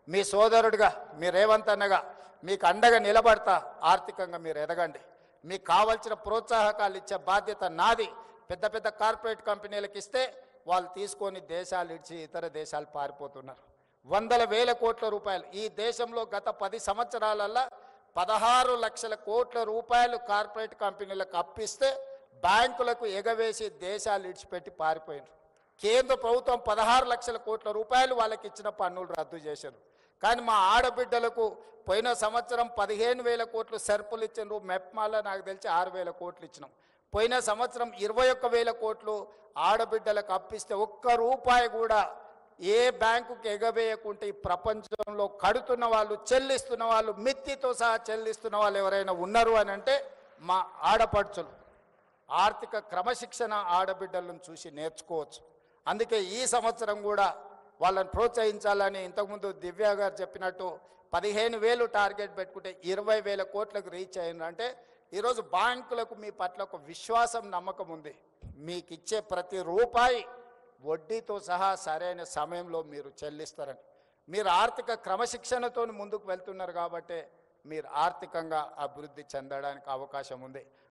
మీ సోదరుడిగా మీ రేవంత్ అన్నగా మీకు అండగా నిలబడతా. ఆర్థికంగా మీరు ఎదగండి. మీకు కావాల్సిన ప్రోత్సాహకాలు ఇచ్చే బాధ్యత నాది. పెద్ద పెద్ద కార్పొరేట్ కంపెనీలకు ఇస్తే వాళ్ళు తీసుకొని దేశాలు ఇచ్చి ఇతర దేశాలు పారిపోతున్నారు. వందల వేల కోట్ల రూపాయలు ఈ దేశంలో గత 10 సంవత్సరాలలో 16 లక్షల కోట్ల రూపాయలు కార్పొరేట్ కంపెనీలకు అప్పిస్తే బ్యాంకులకు ఎగవేసి దేశాలు ఇడిచిపెట్టి పారిపోయినారు. కేంద్ర ప్రభుత్వం 16 లక్షల కోట్ల రూపాయలు వాళ్ళకి ఇచ్చిన పన్నులు రద్దు చేశారు. కానీ మా ఆడబిడ్డలకు పోయిన సంవత్సరం 15,000 కోట్లు సర్పులు ఇచ్చినారు. మెప్మాలో నాకు తెలిసి 6,000 కోట్లు ఇచ్చినాం. పోయిన సంవత్సరం 21,000 కోట్లు ఆడబిడ్డలకు అప్పిస్తే ఒక్క రూపాయి కూడా ఏ బ్యాంకుకి ఎగవేయకుంటే ఈ ప్రపంచంలో కడుతున్న వాళ్ళు, చెల్లిస్తున్న వాళ్ళు, మిత్తితో సహా చెల్లిస్తున్న వాళ్ళు ఎవరైనా ఉన్నారు అని అంటే మా ఆడపడుచులు. ఆర్థిక క్రమశిక్షణ ఆడబిడ్డలను చూసి నేర్చుకోవచ్చు. అందుకే ఈ సంవత్సరం కూడా వాళ్ళని ప్రోత్సహించాలని ఇంతకుముందు దివ్య గారు చెప్పినట్టు 15,000 టార్గెట్ పెట్టుకుంటే 20,000 కోట్లకు రీచ్ అయిందంటే ఈరోజు బ్యాంకులకు మీ పట్ల ఒక విశ్వాసం, నమ్మకం ఉంది. మీకు ఇచ్చే ప్రతి రూపాయి వడ్డీతో సహా సరైన సమయంలో మీరు చెల్లిస్తారని. మీరు ఆర్థిక క్రమశిక్షణతో ముందుకు వెళ్తున్నారు కాబట్టి మీరు ఆర్థికంగా అభివృద్ధి చెందడానికి అవకాశం ఉంది.